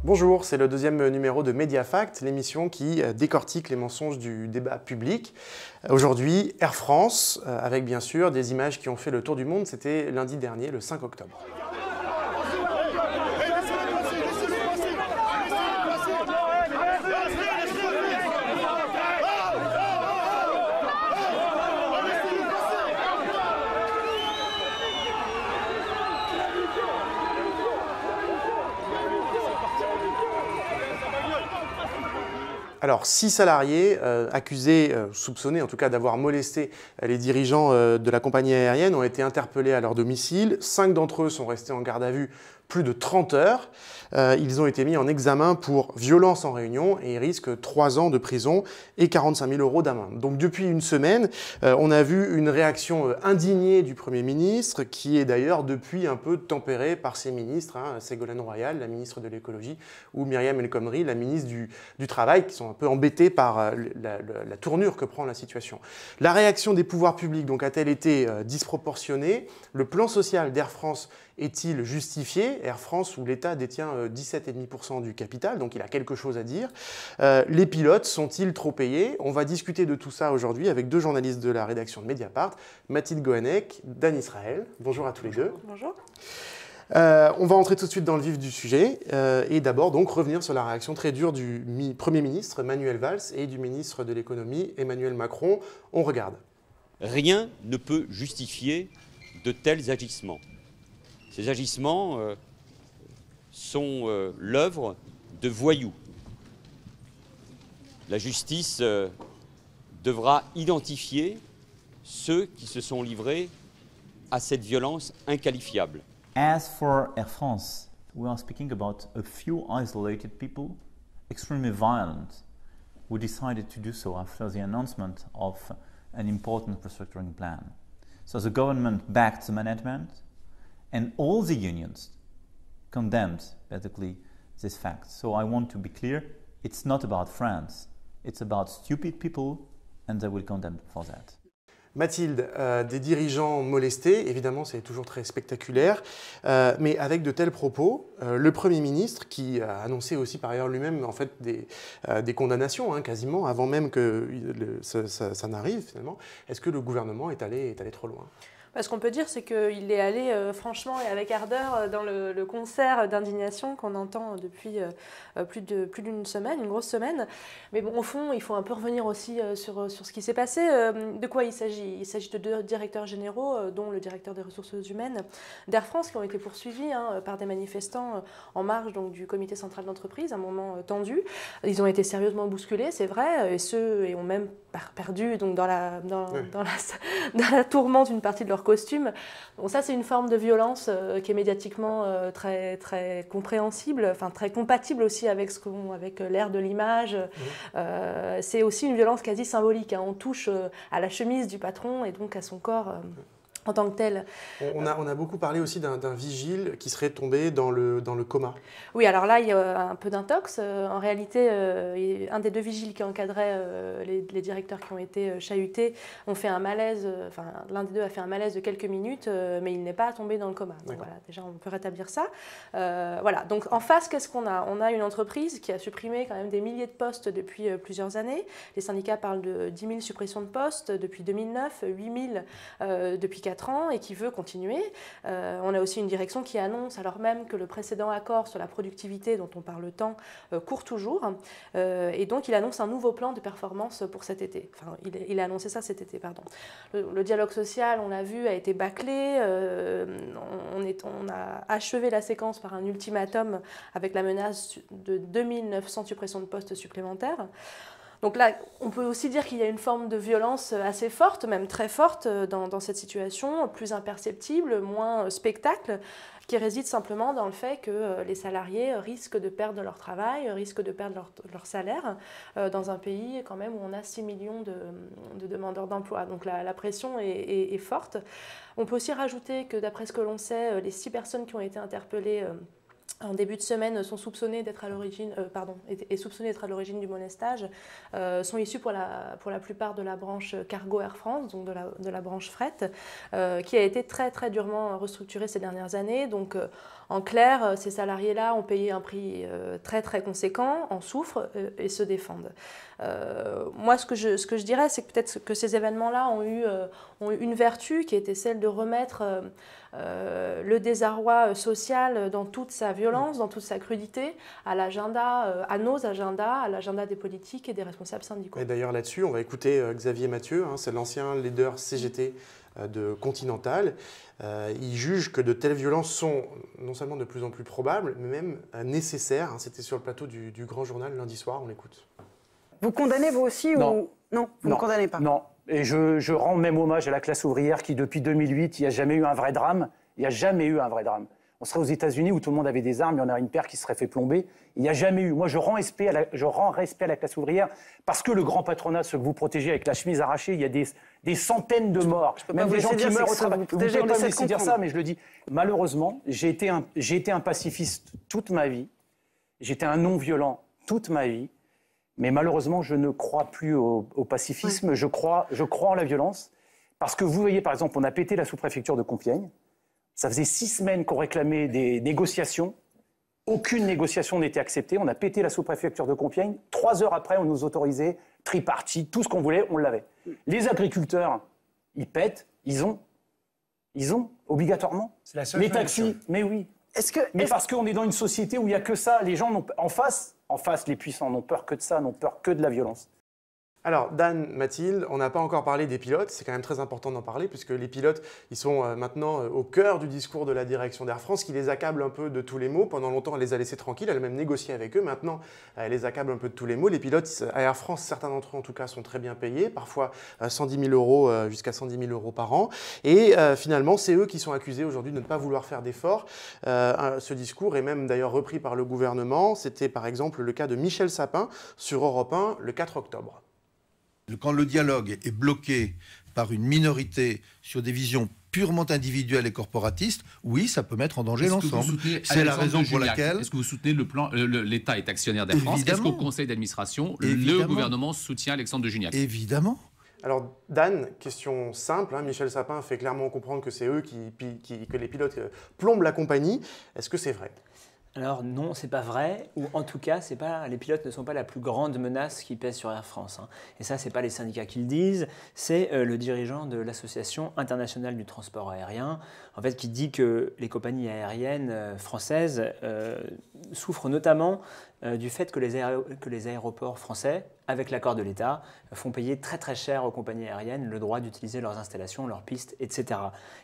Bonjour, c'est le deuxième numéro de Mediafact, l'émission qui décortique les mensonges du débat public. Aujourd'hui, Air France, avec bien sûr des images qui ont fait le tour du monde. C'était lundi dernier, le 5 octobre. Alors, 6 salariés accusés, soupçonnés en tout cas d'avoir molesté les dirigeants de la compagnie aérienne ont été interpellés à leur domicile. 5 d'entre eux sont restés en garde à vue plus de 30 heures. Ils ont été mis en examen pour violence en réunion et ils risquent 3 ans de prison et 45 000 € d'amende. Donc depuis une semaine, on a vu une réaction indignée du Premier ministre qui est d'ailleurs depuis un peu tempérée par ses ministres, Ségolène Royal, la ministre de l'écologie, ou Myriam El Khomri, la ministre du Travail, qui sont un peu embêtés par la tournure que prend la situation. La réaction des pouvoirs publics donc, a-t-elle été disproportionnée? Le plan social d'Air France est-il justifié? Air France, où l'État détient 17,5% du capital, donc il a quelque chose à dire. Les pilotes sont-ils trop payés? On va discuter de tout ça aujourd'hui avec deux journalistes de la rédaction de Mediapart, Mathilde Gohanec, Dan Israël. Bonjour à tous les deux. Bonjour. On va entrer tout de suite dans le vif du sujet et d'abord donc revenir sur la réaction très dure du Premier ministre Manuel Valls et du ministre de l'économie Emmanuel Macron. On regarde. Rien ne peut justifier de tels agissements. Ces agissements sont l'œuvre de voyous. La justice devra identifier ceux qui se sont livrés à cette violence inqualifiable. As for Air France, we are speaking about a few isolated people, extremely violent, who decided to do so after the announcement of an important restructuring plan. So the government backed the management, and all the unions condemned basically this fact. So I want to be clear, it's not about France, it's about stupid people, and they will condemn for that. Mathilde, des dirigeants molestés, évidemment c'est toujours très spectaculaire, mais avec de tels propos, le Premier ministre, qui a annoncé aussi par ailleurs lui-même en fait des condamnations, quasiment, avant même que ça n'arrive finalement, est-ce que le gouvernement est allé trop loin ? Ce qu'on peut dire, c'est qu'il est allé franchement et avec ardeur dans le concert d'indignation qu'on entend depuis plus d'une semaine, une grosse semaine. Mais bon, au fond, il faut un peu revenir aussi sur ce qui s'est passé. De quoi il s'agit? Il s'agit de deux directeurs généraux, dont le directeur des ressources humaines d'Air France, qui ont été poursuivis par des manifestants en marge donc, du comité central d'entreprise, un moment tendu. Ils ont été sérieusement bousculés, c'est vrai, et ont même perdu donc, dans la tourmente une partie de leur costume. Bon, ça, c'est une forme de violence qui est médiatiquement très, très compréhensible, enfin très compatible aussi avec l'ère de l'image. C'est aussi une violence quasi symbolique. On touche à la chemise du patron et donc à son corps. En tant que tel. On a beaucoup parlé aussi d'un vigile qui serait tombé dans le coma. Oui, alors là, il y a un peu d'intox. En réalité, un des deux vigiles qui encadraient les directeurs qui ont été chahutés ont fait un malaise, l'un des deux a fait un malaise de quelques minutes, mais il n'est pas tombé dans le coma. Donc voilà, déjà, on peut rétablir ça. Voilà, donc en face, qu'est-ce qu'on a? On a une entreprise qui a supprimé quand même des milliers de postes depuis plusieurs années. Les syndicats parlent de 10 000 suppressions de postes depuis 2009, 8 000 depuis 4 ans et qui veut continuer. On a aussi une direction qui annonce, alors même que le précédent accord sur la productivité dont on parle tant court toujours, et donc il annonce un nouveau plan de performance pour cet été. Enfin, il a annoncé ça cet été, pardon. Le dialogue social, on l'a vu, a été bâclé. On a achevé la séquence par un ultimatum avec la menace de 2900 suppressions de postes supplémentaires. Donc là, on peut aussi dire qu'il y a une forme de violence assez forte, même très forte dans cette situation, plus imperceptible, moins spectacle, qui réside simplement dans le fait que les salariés risquent de perdre leur travail, risquent de perdre leur salaire dans un pays quand même où on a 6 millions de demandeurs d'emploi. Donc la pression est forte. On peut aussi rajouter que d'après ce que l'on sait, les 6 personnes qui ont été interpellées en début de semaine sont soupçonnés d'être à l'origine, est soupçonné d'être à l'origine du molestage, sont issus pour la plupart de la branche cargo Air France, donc de la branche fret, qui a été très très durement restructurée ces dernières années. Donc en clair, ces salariés-là ont payé un prix très très conséquent, en souffrent et se défendent. Moi, ce que je dirais, c'est que peut-être que ces événements-là ont eu une vertu qui était celle de remettre le désarroi social dans toute sa violence, dans toute sa crudité, à l'agenda, à nos agendas, à l'agenda des politiques et des responsables syndicaux. Et d'ailleurs là-dessus, on va écouter Xavier Mathieu, c'est l'ancien leader CGT de Continental. Il juge que de telles violences sont non seulement de plus en plus probables, mais même nécessaires. C'était sur le plateau du Grand Journal lundi soir, on l'écoute. Vous condamnez vous aussi Non. ou... Non, vous ne condamnez pas? Non. Et je rends même hommage à la classe ouvrière qui, depuis 2008, il n'y a jamais eu un vrai drame. Il n'y a jamais eu un vrai drame. On serait aux États-Unis où tout le monde avait des armes, il y en a une paire qui serait fait plomber. Il n'y a jamais eu. Moi, je rends respect à la classe ouvrière parce que le grand patronat, ceux que vous protégez avec la chemise arrachée, il y a des centaines de morts. Même des gens qui meurent au travail. Vous ne pouvez pas me laisser dire ça, mais je le dis. Malheureusement, j'ai été un pacifiste toute ma vie. J'étais un non-violent toute ma vie. Mais malheureusement, je ne crois plus au pacifisme, je crois en la violence. Parce que vous voyez, par exemple, on a pété la sous-préfecture de Compiègne. Ça faisait 6 semaines qu'on réclamait des négociations. Aucune négociation n'était acceptée. On a pété la sous-préfecture de Compiègne. 3 heures après, on nous autorisait, tripartite, tout ce qu'on voulait, on l'avait. Les agriculteurs, ils pètent, ils ont, obligatoirement. C'est la seule Les taxis, mais oui. Parce qu'on est dans une société où il n'y a que ça. Les gens en face, les puissants n'ont peur que de ça, n'ont peur que de la violence. Alors, Dan, Mathilde, on n'a pas encore parlé des pilotes, c'est quand même très important d'en parler puisque les pilotes, ils sont maintenant au cœur du discours de la direction d'Air France qui les accable un peu de tous les maux. Pendant longtemps, elle les a laissés tranquilles, elle a même négocié avec eux. Maintenant, elle les accable un peu de tous les maux. Les pilotes à Air France, certains d'entre eux en tout cas, sont très bien payés, parfois 110 000 euros jusqu'à 110 000 euros par an. Et finalement, c'est eux qui sont accusés aujourd'hui de ne pas vouloir faire d'efforts. Ce discours est même d'ailleurs repris par le gouvernement. C'était par exemple le cas de Michel Sapin sur Europe 1 le 4 octobre. Quand le dialogue est bloqué par une minorité sur des visions purement individuelles et corporatistes, oui, ça peut mettre en danger l'ensemble. C'est la raison pour laquelle... Est-ce que vous soutenez l'État est actionnaire d'Air France? Est-ce qu'au conseil d'administration, le gouvernement soutient Alexandre de Juniac? Évidemment. Alors Dan, question simple, Michel Sapin fait clairement comprendre que c'est eux que les pilotes plombent la compagnie. Est-ce que c'est vrai ? Alors non, c'est pas vrai, ou en tout cas, les pilotes ne sont pas la plus grande menace qui pèse sur Air France. Et ça, c'est pas les syndicats qui le disent, c'est le dirigeant de l'Association internationale du transport aérien, en fait, qui dit que les compagnies aériennes françaises souffrent notamment du fait que les aéroports français, avec l'accord de l'État, font payer très très cher aux compagnies aériennes le droit d'utiliser leurs installations, leurs pistes, etc.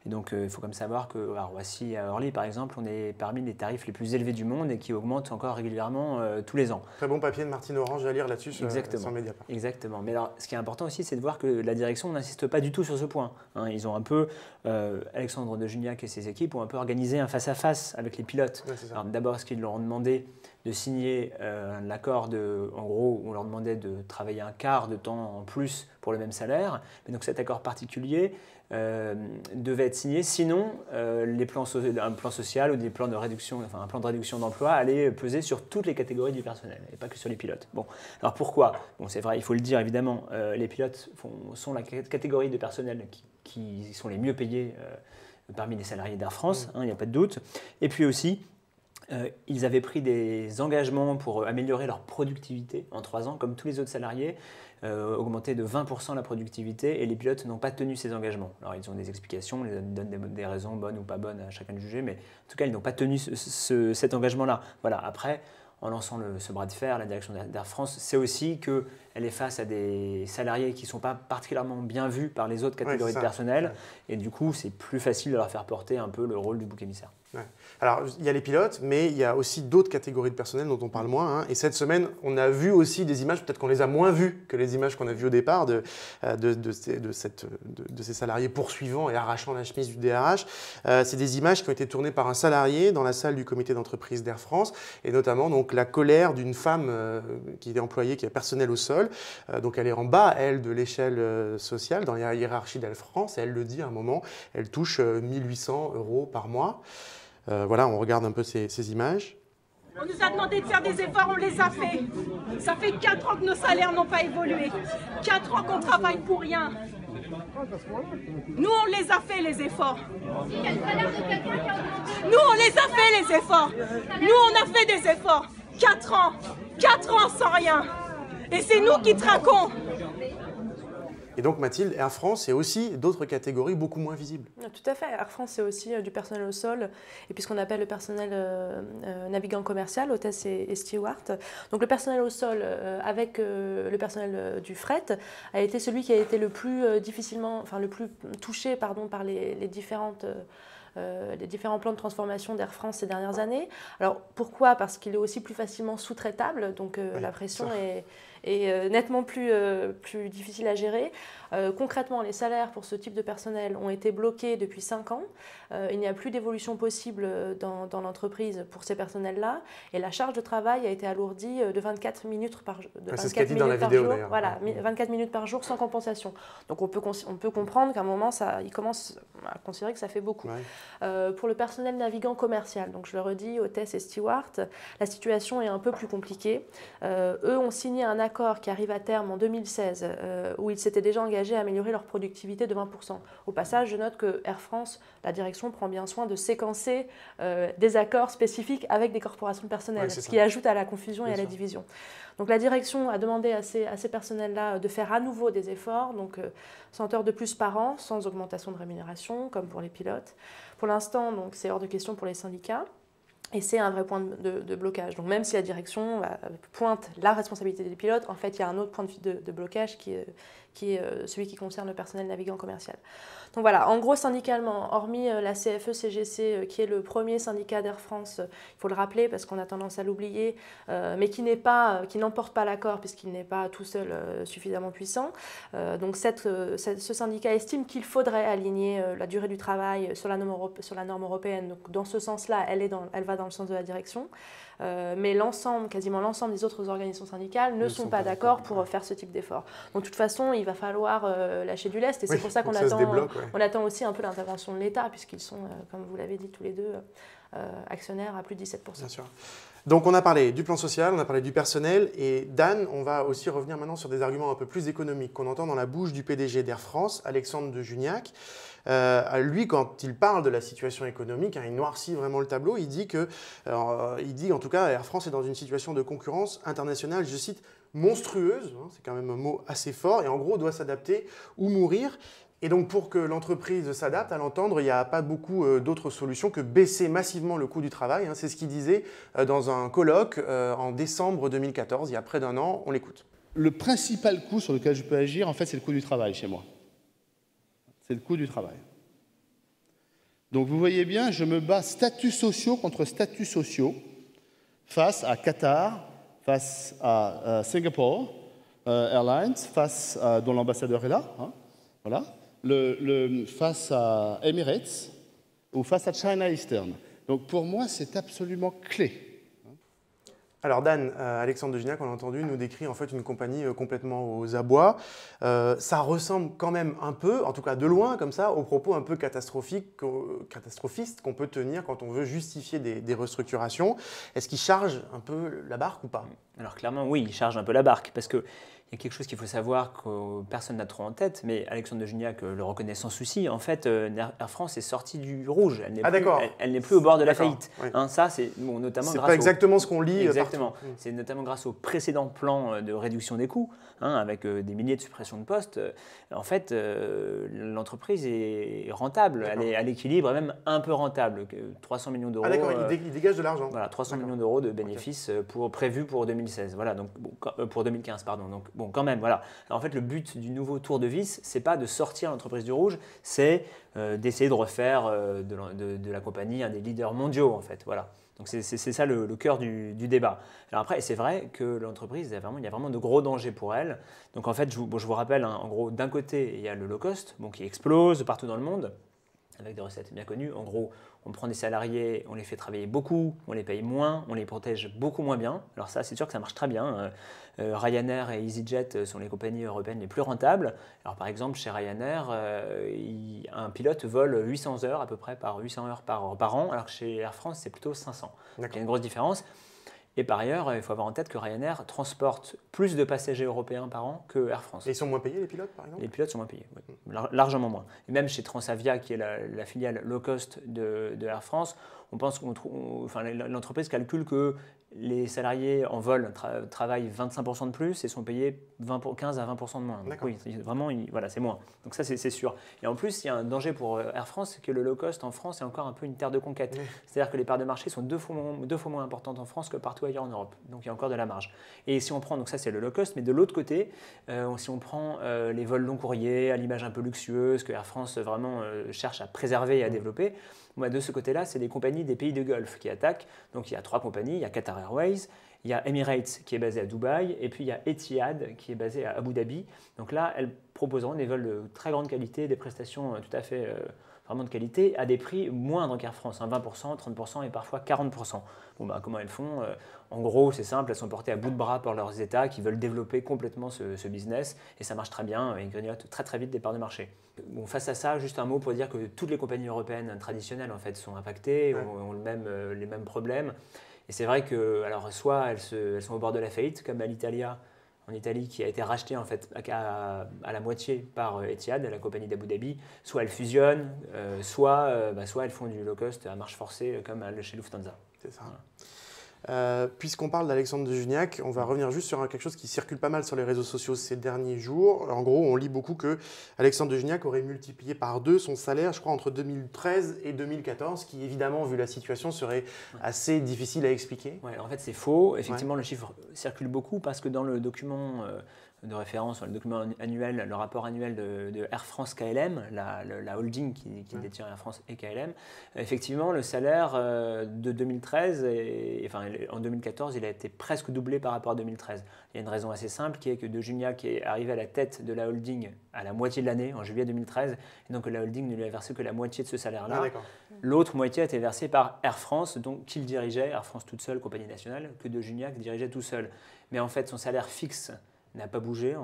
Et donc il faut quand même savoir qu'à Roissy, à Orly par exemple, on est parmi les tarifs les plus élevés du monde et qui augmentent encore régulièrement tous les ans. Très bon papier de Martine Orange à lire là-dessus sur Mediapart. Exactement. Mais alors ce qui est important aussi, c'est de voir que la direction n'insiste pas du tout sur ce point. Ils ont un peu, Alexandre de Juniac et ses équipes ont un peu organisé un face-à-face avec les pilotes. Ouais, d'abord, est-ce qu'ils leur ont demandé de signer l'accord en gros, on leur demandait de travailler un quart de temps en plus pour le même salaire. Mais donc cet accord particulier devait être signé, sinon un plan social ou des plans de réduction, un plan de réduction d'emploi allait peser sur toutes les catégories du personnel et pas que sur les pilotes. Bon, alors pourquoi? Bon, c'est vrai, il faut le dire évidemment, les pilotes sont la catégorie de personnel qui sont les mieux payés parmi les salariés d'Air France, il n'y a pas de doute. Et puis aussi, ils avaient pris des engagements pour améliorer leur productivité en 3 ans, comme tous les autres salariés, augmenter de 20% la productivité, et les pilotes n'ont pas tenu ces engagements. Alors ils ont des explications, ils donnent des raisons bonnes ou pas bonnes à chacun de juger, mais en tout cas ils n'ont pas tenu cet engagement-là. Voilà. Après, en lançant ce bras de fer, la direction d'Air France sait aussi qu'elle est face à des salariés qui ne sont pas particulièrement bien vus par les autres catégories de personnel, et du coup c'est plus facile de leur faire porter un peu le rôle du bouc émissaire. Ouais. Alors, il y a les pilotes, mais il y a aussi d'autres catégories de personnel dont on parle moins. Et cette semaine, on a vu aussi des images, peut-être qu'on les a moins vues que les images qu'on a vues au départ de ces salariés poursuivant et arrachant la chemise du DRH. C'est des images qui ont été tournées par un salarié dans la salle du comité d'entreprise d'Air France, et notamment donc, la colère d'une femme qui est employée, qui est personnel au sol. Donc, elle est en bas, elle, de l'échelle sociale, dans la hiérarchie d'Air France, et elle le dit à un moment, elle touche 1 800 € par mois. Voilà, on regarde un peu ces images. On nous a demandé de faire des efforts, on les a fait. Ça fait 4 ans que nos salaires n'ont pas évolué. 4 ans qu'on travaille pour rien. Nous, on les a fait, les efforts. Nous, on les a fait, les efforts. Nous, on a fait des efforts. 4 ans. 4 ans sans rien. Et c'est nous qui traquons. Et donc, Mathilde, Air France, c'est aussi d'autres catégories beaucoup moins visibles. Tout à fait. Air France, c'est aussi du personnel au sol et puis ce qu'on appelle le personnel navigant commercial, hôtesse et steward. Donc, le personnel au sol avec le personnel du fret a été celui qui a été le plus le plus touché par les différents plans de transformation d'Air France ces dernières années. Alors, pourquoi? Parce qu'il est aussi plus facilement sous-traitable, donc la pression est nettement plus difficile à gérer. Concrètement, les salaires pour ce type de personnel ont été bloqués depuis 5 ans. Il n'y a plus d'évolution possible dans l'entreprise pour ces personnels-là. Et la charge de travail a été alourdie de 24 minutes par jour. C'est ce qu'a dit dans la vidéo, d'ailleurs. Voilà, 24 minutes par jour sans compensation. Donc on peut comprendre qu'à un moment, il commence à considérer que ça fait beaucoup. Ouais. Pour le personnel navigant commercial, donc je le redis, hôtesse et steward, la situation est un peu plus compliquée. Eux ont signé un accord qui arrive à terme en 2016, où ils s'étaient déjà engagés à améliorer leur productivité de 20%. Au passage, je note que Air France, la direction, prend bien soin de séquencer des accords spécifiques avec des corporations de personnel, ce qui ajoute à la confusion et à la division. Donc la direction a demandé à ces personnels-là de faire à nouveau des efforts, donc 100 heures de plus par an, sans augmentation de rémunération, comme pour les pilotes. Pour l'instant, c'est hors de question pour les syndicats. Et c'est un vrai point de blocage. Donc même si la direction pointe la responsabilité des pilotes, en fait, il y a un autre point de blocage qui est celui qui concerne le personnel navigant commercial. Donc voilà, en gros, syndicalement, hormis la CFE-CGC, qui est le premier syndicat d'Air France, il faut le rappeler parce qu'on a tendance à l'oublier, mais qui n'emporte pas l'accord puisqu'il n'est pas tout seul suffisamment puissant. Donc ce syndicat estime qu'il faudrait aligner la durée du travail sur la norme européenne. Donc dans ce sens-là, elle va dans le sens de la direction. Mais quasiment l'ensemble des autres organisations syndicales ne sont pas d'accord pour faire ce type d'effort. Donc de toute façon, il va falloir lâcher du lest et c'est pour ça qu'on attend aussi un peu l'intervention de l'État puisqu'ils sont, comme vous l'avez dit tous les deux, actionnaires à plus de 17%. Bien sûr. Donc on a parlé du plan social, on a parlé du personnel et Dan, on va aussi revenir maintenant sur des arguments un peu plus économiques qu'on entend dans la bouche du PDG d'Air France, Alexandre de Juniac. Lui, quand il parle de la situation économique, il noircit vraiment le tableau. Il dit en tout cas, Air France est dans une situation de concurrence internationale, je cite, monstrueuse. C'est quand même un mot assez fort et en gros doit s'adapter ou mourir. Et donc pour que l'entreprise s'adapte, à l'entendre, il n'y a pas beaucoup d'autres solutions que baisser massivement le coût du travail. C'est ce qu'il disait dans un colloque en décembre 2014, il y a près d'un an. On l'écoute. Le principal coût sur lequel je peux agir, en fait, c'est le coût du travail chez moi. C'est le coût du travail. Donc vous voyez bien, je me bats statuts sociaux contre statuts sociaux face à Qatar, face à Singapore Airlines, dont l'ambassadeur est là, voilà, face à Emirates ou face à China Eastern. Donc pour moi, c'est absolument clé. Alors Dan, Alexandre de Juniac, on l'a entendu, nous décrit en fait une compagnie complètement aux abois. Ça ressemble quand même un peu, en tout cas de loin comme ça, aux propos un peu catastrophistes qu'on peut tenir quand on veut justifier des restructurations. Est-ce qu'il charge un peu la barque ou pas? Alors clairement oui, il charge un peu la barque parce que il y a quelque chose qu'il faut savoir que personne n'a trop en tête, mais Alexandre de Juniac le reconnaît sans souci. En fait, Air France est sortie du rouge. Elle n'est plus au bord de la faillite. Oui. Ça, c'est notamment grâce. C'est pas exactement ce qu'on lit. Exactement. C'est notamment grâce au précédent plan de réduction des coûts, avec des milliers de suppressions de postes. En fait, l'entreprise est rentable. Elle est à l'équilibre, même un peu rentable. 300 millions d'euros. Ah d'accord, il dégage de l'argent. Voilà, 300 millions d'euros de bénéfices prévus pour 2016. Voilà, donc pour 2015, pardon. Donc, bon, quand même, voilà. Alors, en fait, le but du nouveau tour de vis, c'est pas de sortir l'entreprise du rouge, c'est d'essayer de refaire de la compagnie un des leaders mondiaux, en fait. Voilà. Donc, c'est ça le cœur du débat. Alors après, c'est vrai que l'entreprise, il y a vraiment de gros dangers pour elle. Donc, en fait, je vous rappelle, en gros, d'un côté, il y a le low cost, qui explose partout dans le monde, avec des recettes bien connues. En gros, on prend des salariés, on les fait travailler beaucoup, on les paye moins, on les protège beaucoup moins bien. Alors ça, c'est sûr que ça marche très bien. Ryanair et EasyJet sont les compagnies européennes les plus rentables. Alors par exemple, chez Ryanair, un pilote vole 800 heures à peu près 800 heures par an, alors que chez Air France, c'est plutôt 500. Donc il y a une grosse différence. Et par ailleurs, il faut avoir en tête que Ryanair transporte plus de passagers européens par an que Air France. Et ils sont moins payés, les pilotes, par exemple? Les pilotes sont moins payés, oui. Largement moins. Et même chez Transavia, qui est la filiale low cost de Air France, on pense l'entreprise calcule que les salariés en vol travaillent 25% de plus et sont payés 15 à 20% de moins. Donc, oui, vraiment, voilà, c'est moins. Donc ça, c'est sûr. Et en plus, il y a un danger pour Air France, c'est que le low cost en France est encore un peu une terre de conquête. Oui. C'est-à-dire que les parts de marché sont deux fois moins importantes en France que partout ailleurs en Europe. Donc il y a encore de la marge. Et si on prend, donc ça c'est le low cost, mais de l'autre côté, si on prend les vols long courriers à l'image un peu luxueuse que Air France vraiment cherche à préserver et à développer, de ce côté-là, c'est des compagnies des pays de Golfe qui attaquent. Donc il y a 3 compagnies, il y a Qatar Airways, il y a Emirates qui est basé à Dubaï et puis il y a Etihad qui est basé à Abu Dhabi. Donc là, elles proposeront des vols de très grande qualité, des prestations tout à fait vraiment de qualité à des prix moindres qu'Air France, 20%, 30% et parfois 40%. Comment elles font? En gros, c'est simple, elles sont portées à bout de bras par leurs États qui veulent développer complètement ce business et ça marche très bien et ils grignotent très très vite des parts de marché. Face à ça, juste un mot pour dire que toutes les compagnies européennes traditionnelles en fait, sont impactées, ont les mêmes problèmes. Et c'est vrai que, alors, soit elles sont au bord de la faillite, comme Alitalia en Italie, qui a été rachetée en fait à la moitié par Etihad, la compagnie d'Abu Dhabi, soit elles fusionnent, soit elles font du low cost à marche forcée, comme chez Lufthansa. C'est ça. Voilà. Puisqu'on parle d'Alexandre de Juniac, on va revenir juste sur quelque chose qui circule pas mal sur les réseaux sociaux ces derniers jours. En gros, on lit beaucoup que Alexandre de Juniac aurait multiplié par 2 son salaire, je crois, entre 2013 et 2014, qui évidemment, vu la situation, serait assez difficile à expliquer. Ouais, en fait, c'est faux. Effectivement, le chiffre circule beaucoup parce que dans le document de référence, le document annuel, le rapport annuel de Air France KLM, la holding qui détient Air France et KLM, effectivement, le salaire de 2013, en 2014, il a été presque doublé par rapport à 2013. Il y a une raison assez simple qui est que De Juniac est arrivé à la tête de la holding à la moitié de l'année, en juillet 2013, et donc la holding ne lui a versé que la moitié de ce salaire-là. L'autre moitié a été versée par Air France, donc qu'il dirigeait, Air France toute seule, compagnie nationale, que De Juniac dirigeait tout seul. Mais en fait, son salaire fixe n'a pas bougé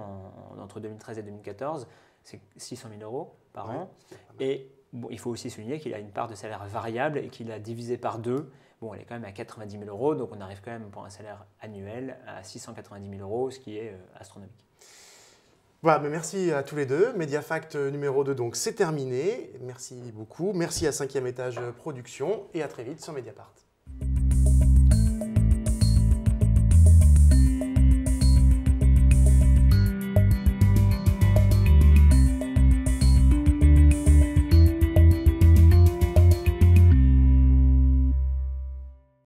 entre 2013 et 2014, c'est 600 000 euros par an. Et il faut aussi souligner qu'il a une part de salaire variable et qu'il a divisé par 2. Elle est quand même à 90 000 euros, donc on arrive quand même pour un salaire annuel à 690 000 euros, ce qui est astronomique. Voilà, mais merci à tous les deux. Mediafact numéro 2, donc c'est terminé. Merci beaucoup. Merci à 5e étage production et à très vite sur Mediapart.